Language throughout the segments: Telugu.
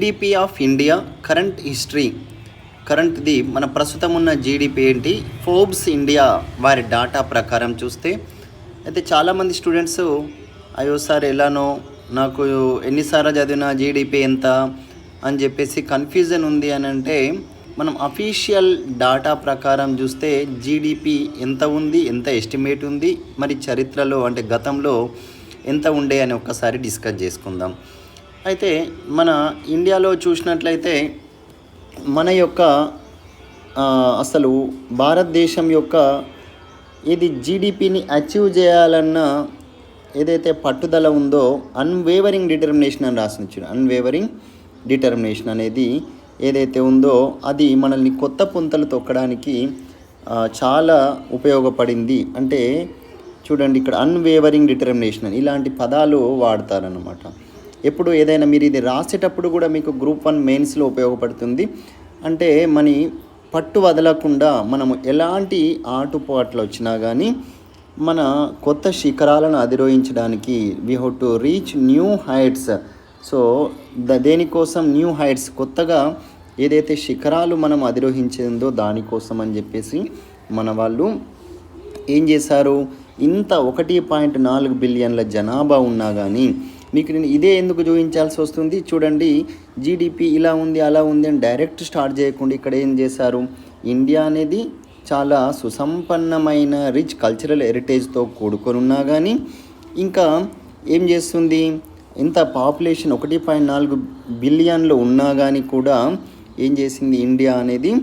GDP of India current history. కరెంట్ది మన ప్రస్తుతం ఉన్న జీడిపి ఏంటి, ఫోర్బ్స్ ఇండియా వారి డాటా ప్రకారం చూస్తే అయితే చాలామంది స్టూడెంట్స్ అయ్యో సార్ ఎలానో నాకు ఎన్నిసార్లు చదివిన జీడిపి ఎంత అని చెప్పేసి కన్ఫ్యూజన్ ఉంది అని అంటే, మనం అఫీషియల్ డాటా ప్రకారం చూస్తే జీడిపి ఎంత ఉంది, ఎంత ఎస్టిమేట్ ఉంది, మరి చరిత్రలో అంటే గతంలో ఎంత ఉండే అని ఒక్కసారి డిస్కస్ చేసుకుందాం. అయితే మన ఇండియాలో చూసినట్లయితే మన యొక్క అసలు భారతదేశం యొక్క ఇది జీడిపిని అచీవ్ చేయాలన్న ఏదైతే పట్టుదల ఉందో అన్వేవరింగ్ డిటర్మినేషన్ అని రాసింది. అన్వేవరింగ్ డిటర్మినేషన్ అనేది ఏదైతే ఉందో అది మనల్ని కొత్త పుంతలు తొక్కడానికి చాలా ఉపయోగపడింది. అంటే చూడండి, ఇక్కడ అన్వేవరింగ్ డిటర్మినేషన్ ఇలాంటి పదాలు వాడతారన్నమాట. ఎప్పుడు ఏదైనా మీరు ఇది రాసేటప్పుడు కూడా మీకు గ్రూప్ 1 మెయిన్స్లో ఉపయోగపడుతుంది. అంటే పట్టు వదలకుండా మనము ఎలాంటి ఆటుపాట్లు వచ్చినా కానీ మన కొత్త శిఖరాలను అధిరోహించడానికి we have to reach new heights. So దేనికోసం న్యూ హైట్స్, కొత్తగా ఏదైతే శిఖరాలు మనం అధిరోహించిందో దానికోసం అని చెప్పేసి మన వాళ్ళు ఏం చేశారు, ఇంత 1.4 బిలియన్ల జనాభా ఉన్నా కానీ మీకు నేను ఇదే ఎందుకు చూపించాల్సి వస్తుంది. చూడండి, జీడిపి ఇలా ఉంది అలా ఉంది అని డైరెక్ట్ స్టార్ట్ చేయకుండా ఇక్కడ ఏం చేశారు, ఇండియా అనేది చాలా సుసంపన్నమైన రిచ్ కల్చరల్ హెరిటేజ్తో కూడుకొని ఉన్నా కానీ ఇంకా ఏం చేస్తుంది, ఇంత పాపులేషన్ 1.4 బిలియన్లు ఉన్నా కానీ కూడా ఏం చేసింది, ఇండియా అనేది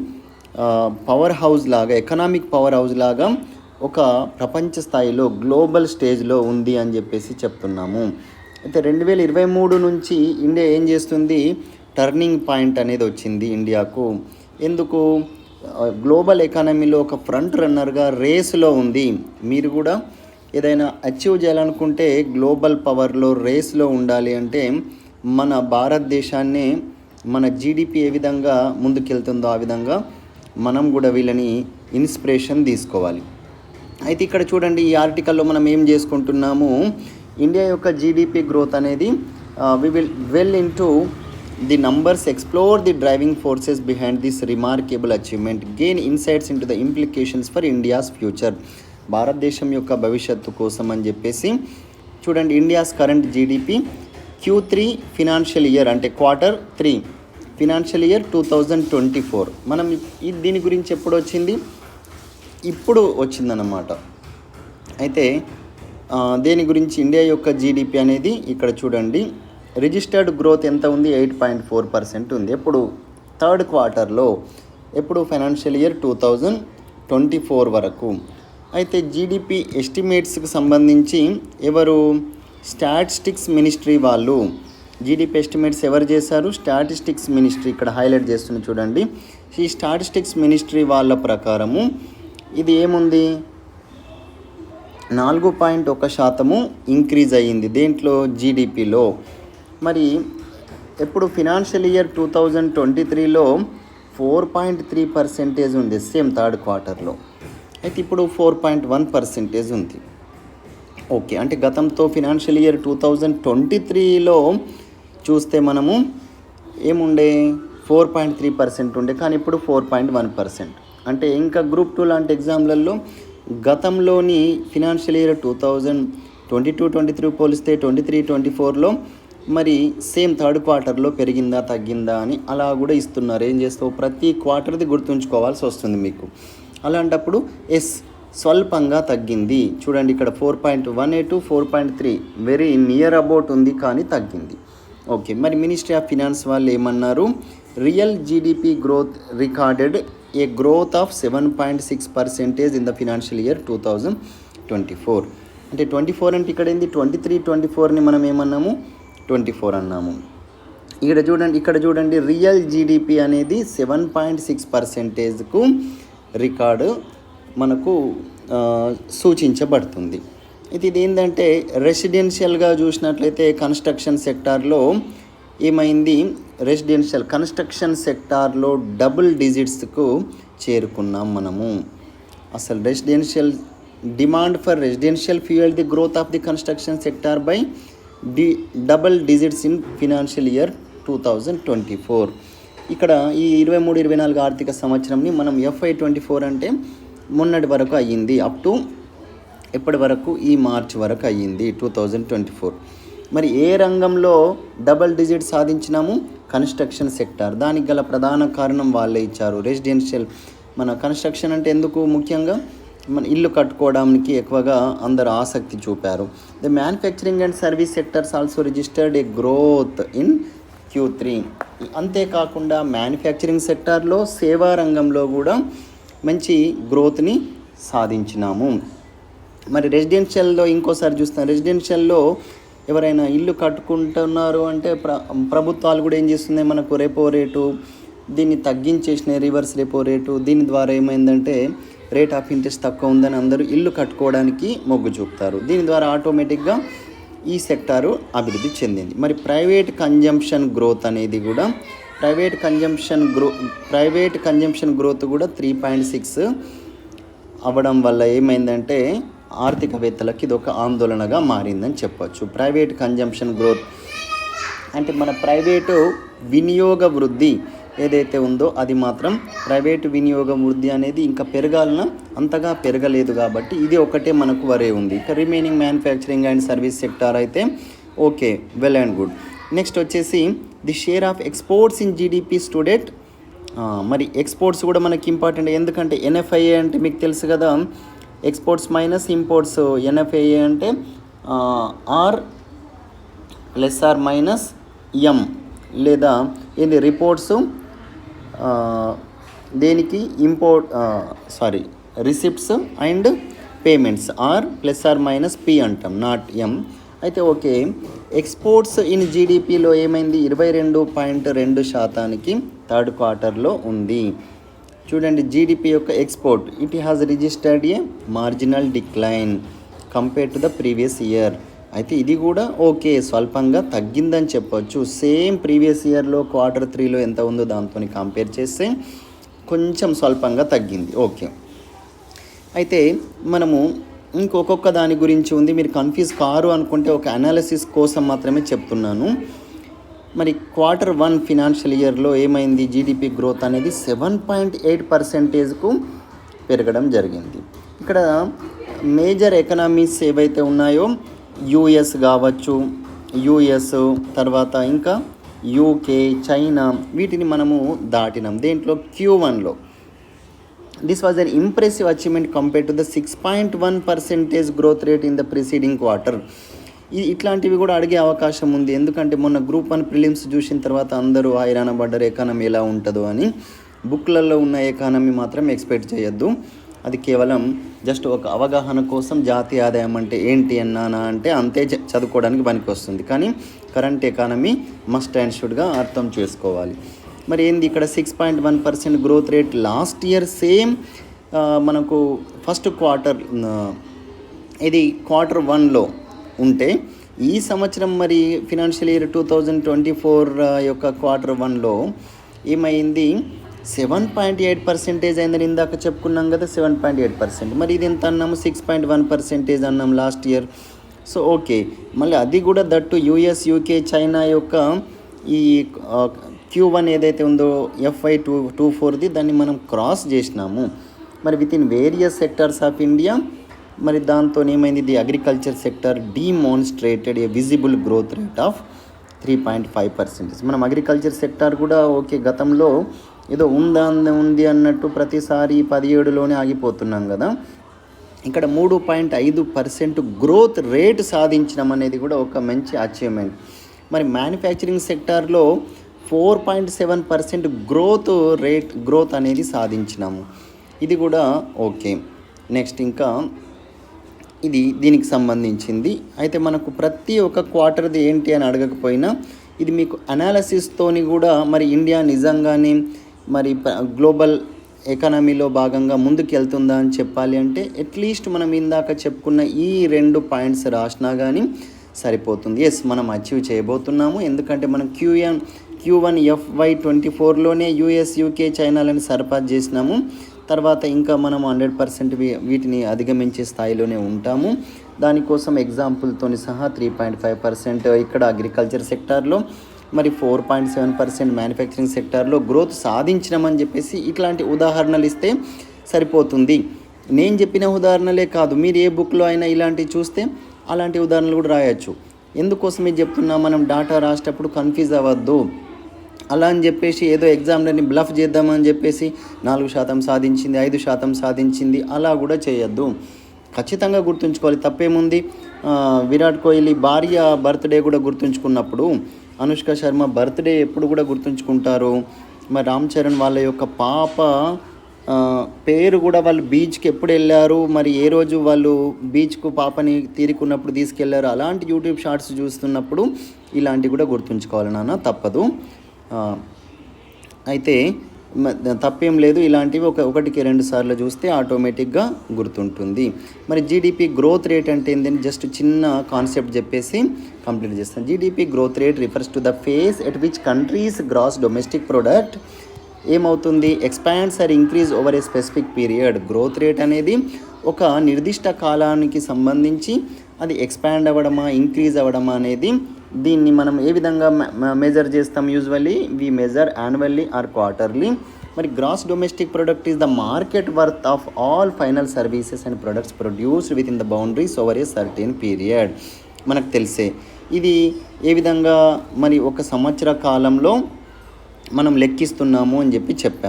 పవర్ హౌస్ లాగా, ఎకనామిక్ పవర్ హౌస్ లాగా ఒక ప్రపంచ స్థాయిలో గ్లోబల్ స్టేజ్లో ఉంది అని చెప్పేసి చెప్తున్నాము. అయితే 2023 నుంచి ఇండియా ఏం చేస్తుంది, టర్నింగ్ పాయింట్ అనేది వచ్చింది ఇండియాకు. ఎందుకు, గ్లోబల్ ఎకానమీలో ఒక ఫ్రంట్ రన్నర్గా రేస్లో ఉంది. మీరు కూడా ఏదైనా అచీవ్ చేయాలనుకుంటే గ్లోబల్ పవర్లో రేస్లో ఉండాలి అంటే మన భారతదేశాన్ని మన జీడిపి ఏ విధంగా ముందుకెళ్తుందో ఆ విధంగా మనం కూడా వీళ్ళని ఇన్స్పిరేషన్ తీసుకోవాలి. అయితే ఇక్కడ చూడండి, ఈ ఆర్టికల్లో మనం ఏం చేసుకుంటున్నాము, ఇండియా యొక్క జీడిపి గ్రోత్ అనేది we will well into the numbers, explore the driving forces behind this remarkable achievement, gain insights into the implications for India's future. భారతదేశం యొక్క భవిష్యత్తు కోసం అని చెప్పేసి చూడండి, India's current GDP Q3 financial year అంటే Q3 ఫినాన్షియల్ ఇయర్ 2024. మనం దీని గురించి ఎప్పుడు వచ్చింది, ఇప్పుడు వచ్చిందన్నమాట. అయితే దేని గురించి, ఇండియా యొక్క జీడిపి అనేది ఇక్కడ చూడండి, రిజిస్టర్డ్ గ్రోత్ ఎంత ఉంది, 8.4% ఉంది. ఎప్పుడు, థర్డ్ క్వార్టర్లో, ఎప్పుడు ఫైనాన్షియల్ ఇయర్ 2024 వరకు. అయితే జీడిపి ఎస్టిమేట్స్కి సంబంధించి ఎవరు, స్టాటిస్టిక్స్ మినిస్ట్రీ వాళ్ళు జీడిపి ఎస్టిమేట్స్ ఎవరు చేశారు, స్టాటిస్టిక్స్ మినిస్ట్రీ ఇక్కడ హైలైట్ చేస్తుంది చూడండి. ఈ స్టాటిస్టిక్స్ మినిస్ట్రీ వాళ్ళ ప్రకారము ఇది ఏముంది, 4.1% ఇంక్రీజ్ అయ్యింది దేంట్లో, జీడిపిలో. మరి ఎప్పుడు ఫినాన్షియల్ ఇయర్ 2023లో 4.3% ఉంది సేమ్ థర్డ్ క్వార్టర్లో. అయితే ఇప్పుడు 4.1% ఉంది. ఓకే, అంటే గతంతో ఫినాన్షియల్ ఇయర్ 2023లో చూస్తే మనము ఏముండే, 4.3% ఉండే, కానీ ఇప్పుడు 4.1%. అంటే ఇంకా గ్రూప్ 2 లాంటి ఎగ్జామ్లలో గతంలోని ఫినాన్షియల్ ఇయర్ 2022-23 పోలిస్తే 23-24లో మరి సేమ్ థర్డ్ క్వార్టర్లో పెరిగిందా తగ్గిందా అని అలా కూడా ఇస్తున్నారు. ఏం చేస్తావు, ప్రతి క్వార్టర్ది గుర్తుంచుకోవాల్సి వస్తుంది మీకు. అలాంటప్పుడు స్వల్పంగా తగ్గింది. చూడండి, ఇక్కడ 4.18 4.3 వెరీ నియర్ అబౌట్ ఉంది, కానీ తగ్గింది. ఓకే, మరి మినిస్ట్రీ ఆఫ్ ఫినాన్స్ వాళ్ళు ఏమన్నారు, real GDP growth recorded a growth of 7.6% in the financial year 2024. అంటే 24 అంటే ఇక్కడ ఏంది, 23-24ని మనం ఏమన్నాము, 24 అన్నాము. ఇక్కడ చూడండి రియల్ జీడిపి అనేది 7.6%కు రికార్డు మనకు సూచించబడుతుంది. ఇది ఏంటంటే రెసిడెన్షియల్గా చూసినట్లయితే కన్స్ట్రక్షన్ సెక్టార్లో ఏమైంది, కన్స్ట్రక్షన్ సెక్టార్లో డబుల్ డిజిట్స్కు చేరుకున్నాం మనము. అసలు residential demand for residential fuel the growth of the construction sector by double digits in financial year 2024. ఇక్కడ ఈ 23-24 ఆర్థిక సంవత్సరంని మనం FY24 అంటే మొన్నటి వరకు అయ్యింది, అప్ టు ఎప్పటి వరకు ఈ మార్చ్ వరకు అయ్యింది 2024. మరి ఏ రంగంలో డబల్ డిజిట్ సాధించినాము? Construction sector. దానికి గల ప్రధాన కారణం వాళ్ళే ఇచ్చారు. రెసిడెన్షియల్, మన కన్స్ట్రక్షన్ అంటే ఎందుకు ముఖ్యంగా మన ఇల్లు కట్టుకోవడానికి ఎక్కువగా అందరు ఆసక్తి చూపారు. The manufacturing and service sectors also registered A growth in Q3. అంతేకాకుండా మ్యానుఫ్యాక్చరింగ్ సెక్టార్లో, సేవా రంగంలో కూడా మంచి గ్రోత్ని సాధించినాము. మరి రెసిడెన్షియల్లో ఇంకోసారి చూస్తాం. రెసిడెన్షియల్లో ఎవరైనా ఇల్లు కట్టుకుంటున్నారు అంటే ప్రభుత్వాలు కూడా ఏం చేస్తున్నాయి, మనకు రెపో రేటు దీన్ని తగ్గించేసినాయి, రివర్స్ రెపో రేటు. దీని ద్వారా ఏమైందంటే రేట్ ఆఫ్ ఇంట్రెస్ట్ తక్కువ ఉందని అందరూ ఇల్లు కట్టుకోవడానికి మొగ్గు చూపుతారు. దీని ద్వారా ఆటోమేటిక్గా ఈ సెక్టారు అభివృద్ధి చెందింది. మరి ప్రైవేట్ కన్జంప్షన్ గ్రోత్ అనేది కూడా ప్రైవేట్ కన్జంప్షన్ గ్రోత్ కూడా 3.6 అవ్వడం వల్ల ఏమైందంటే ఆర్థికవేత్తలకు ఇది ఒక ఆందోళనగా మారిందని చెప్పొచ్చు. ప్రైవేట్ కన్జంప్షన్ గ్రోత్ అంటే మన ప్రైవేటు వినియోగ వృద్ధి ఏదైతే ఉందో అది మాత్రం ప్రైవేటు వినియోగ వృద్ధి అనేది ఇంకా పెరగాలన్నా అంతగా పెరగలేదు, కాబట్టి ఇది ఒకటే మనకు వరే ఉంది. ఇక remaining manufacturing and service sector అయితే okay, well and good. Next వచ్చేసి the share of exports in GDP student. మరి ఎక్స్పోర్ట్స్ కూడా మనకి ఇంపార్టెంట్, ఎందుకంటే NFIA అంటే మీకు తెలుసు కదా, ఎక్స్పోర్ట్స్ మైనస్ ఇంపోర్ట్స్. NFIA అంటే R plus R minus M, లేదా ఇది రిపోర్ట్స్ దేనికి receipts and payments R plus R minus P అంటాం, నాట్ M. అయితే ఓకే, ఎక్స్పోర్ట్స్ ఇన్ జీడిపిలో ఏమైంది, 22.2% థర్డ్ క్వార్టర్లో ఉంది. చూడండి, జీడిపి యొక్క export it has registered A marginal decline compare to the previous year. అయితే ఇది కూడా ఓకే, స్వల్పంగా తగ్గిందని చెప్పొచ్చు. సేమ్ ప్రీవియస్ ఇయర్లో Q3లో ఎంత ఉందో దాంతో కంపేర్ చేస్తే కొంచెం స్వల్పంగా తగ్గింది. ఓకే, అయితే మనము ఇంకొక దాని గురించి ఉంది, మీరు కన్ఫ్యూజ్ కారు అనుకుంటే ఒక అనాలిసిస్ కోసం మాత్రమే చెప్తున్నాను. మరి Q1 ఫినాన్షియల్ ఇయర్లో ఏమైంది, జీడిపి గ్రోత్ అనేది 7.8%కు పెరగడం జరిగింది. ఇక్కడ మేజర్ ఎకనామీస్ ఏవైతే ఉన్నాయో US కావచ్చు, US తర్వాత ఇంకా UK, చైనా, వీటిని మనము దాటినాం. దేంట్లో Q1లో this was an impressive achievement compare to the 6.1% growth rate in the preceding quarter. ఇట్లాంటివి కూడా అడిగే అవకాశం ఉంది, ఎందుకంటే మొన్న గ్రూప్ 1 ప్రిలిమ్స్ చూసిన తర్వాత అందరూ హైరాణ పడ్డారు ఎకానమీ ఎలా ఉంటుందో అని. బుక్లలో ఉన్న ఎకానమీ మాత్రం ఎక్స్పెక్ట్ చేయొద్దు, అది కేవలం జస్ట్ ఒక అవగాహన కోసం. జాతీయ ఆదాయం అంటే ఏంటి అన్నానా అంటే అంతే చదువుకోవడానికి పనికి వస్తుంది, కానీ కరెంట్ ఎకానమీ మస్ట్ అండ్ షుడ్గా అర్థం చేసుకోవాలి. మరి ఏంది ఇక్కడ 6.1% growth rate last year same మనకు ఫస్ట్ క్వార్టర్, ఇది Q1లో ఉంటే ఈ సంవత్సరం మరి ఫినాన్షియల్ ఇయర్ 2024 యొక్క Q1లో ఏమైంది, 7.8% అయిందని ఇందాక చెప్పుకున్నాం కదా, 7.8%. మరి ఇది ఎంత అన్నాము, 6.1% అన్నాం లాస్ట్ ఇయర్. సో ఓకే, మళ్ళీ అది కూడా దట్టు US, UK, చైనా యొక్క ఈ Q1 ఏదైతే ఉందో FY24ది దాన్ని మనం క్రాస్ చేసినాము. మరి within various sectors of India, మరి దాంతో ఏమైంది, the agriculture sector demonstrated a visible growth rate of 3.5%. మనం అగ్రికల్చర్ సెక్టార్ కూడా ఓకే, గతంలో ఏదో ఉంది అన్నట్టు ప్రతిసారి 17లోనే ఆగిపోతున్నాం కదా, ఇక్కడ 3.5% గ్రోత్ రేట్ సాధించడం అనేది కూడా ఒక మంచి అచీవ్మెంట్. మరి మ్యానుఫ్యాక్చరింగ్ సెక్టార్లో 4.7% గ్రోత్ అనేది సాధించినాము, ఇది కూడా ఓకే. నెక్స్ట్ ఇంకా ఇది దీనికి సంబంధించింది. అయితే మనకు ప్రతి ఒక్క క్వార్టర్ది ఏంటి అని అడగకపోయినా ఇది మీకు అనాలసిస్తోని కూడా మరి ఇండియా నిజంగానే మరి గ్లోబల్ ఎకానమీలో భాగంగా ముందుకు వెళ్తుందా అని చెప్పాలి అంటే అట్లీస్ట్ మనం ఇందాక చెప్పుకున్న ఈ 2 పాయింట్స్ రాసినా కానీ సరిపోతుంది. ఎస్, మనం అచీవ్ చేయబోతున్నాము, ఎందుకంటే మనం Q1 FY24లోనే US, UK, చైనాలని సర్పాస్ చేసినాము. తర్వాత ఇంకా మనం 100% వీటిని అధిగమించే స్థాయిలోనే ఉంటాము. దానికోసం ఎగ్జాంపుల్తో సహా 3.5% ఇక్కడ అగ్రికల్చర్ సెక్టార్లో, మరి 4.7% మ్యానుఫ్యాక్చరింగ్ సెక్టార్లో గ్రోత్ సాధించినామని చెప్పేసి ఇట్లాంటి ఉదాహరణలు ఇస్తే సరిపోతుంది. నేను చెప్పిన ఉదాహరణలే కాదు, మీరు ఏ బుక్లో అయినా ఇలాంటివి చూస్తే అలాంటి ఉదాహరణలు కూడా రాయొచ్చు. ఎందుకోసమే చెప్తున్నా, మనం డాటా రాసేటప్పుడు కన్ఫ్యూజ్ అవ్వద్దు. అలా అని చెప్పేసి ఏదో ఎగ్జామ్లని బ్లఫ్ చేద్దామని చెప్పేసి 4% సాధించింది, 5% సాధించింది అలా కూడా చేయొద్దు. ఖచ్చితంగా గుర్తుంచుకోవాలి, తప్పేముంది. విరాట్ కోహ్లీ భార్య బర్త్డే కూడా గుర్తుంచుకున్నప్పుడు అనుష్క శర్మ బర్త్డే ఎప్పుడు కూడా గుర్తుంచుకుంటారు. మరి రామ్ చరణ్ వాళ్ళ యొక్క పాప పేరు కూడా, వాళ్ళు బీచ్కి ఎప్పుడు వెళ్ళారు, మరి ఏ రోజు వాళ్ళు బీచ్కు పాపని తీరుకున్నప్పుడు తీసుకెళ్లారు, అలాంటి యూట్యూబ్ షార్ట్స్ చూస్తున్నప్పుడు ఇలాంటివి కూడా గుర్తుంచుకోవాలి నాన్న, తప్పదు. అయితే తప్పేం లేదు, ఇలాంటివి ఒకటికి 2 సార్లు చూస్తే ఆటోమేటిక్గా గుర్తుంటుంది. మరి జీడిపి గ్రోత్ రేట్ అంటే ఏంటంటే జస్ట్ చిన్న కాన్సెప్ట్ చెప్పేసి కంప్లీట్ చేస్తాను. GDP growth rate refers to the phase at which countries gross domestic product ఏమవుతుంది, expands or increase over a specific period. Growth rate అనేది ఒక నిర్దిష్ట కాలానికి సంబంధించి అది ఎక్స్పాండ్ అవ్వడమా ఇంక్రీజ్ అవ్వడమా అనేది, దీన్ని మనం ఏ విధంగా మెజర్ చేస్తాం? Usually we measure annually or quarterly. మరి gross domestic product is the market worth of all final services and products produced within the boundaries over a certain period. మనకు తెలిసే ఇది ఏ విధంగా మరి ఒక సంవత్సర కాలంలో మనం లెక్కిస్తున్నాము అని చెప్పి చెప్పాం.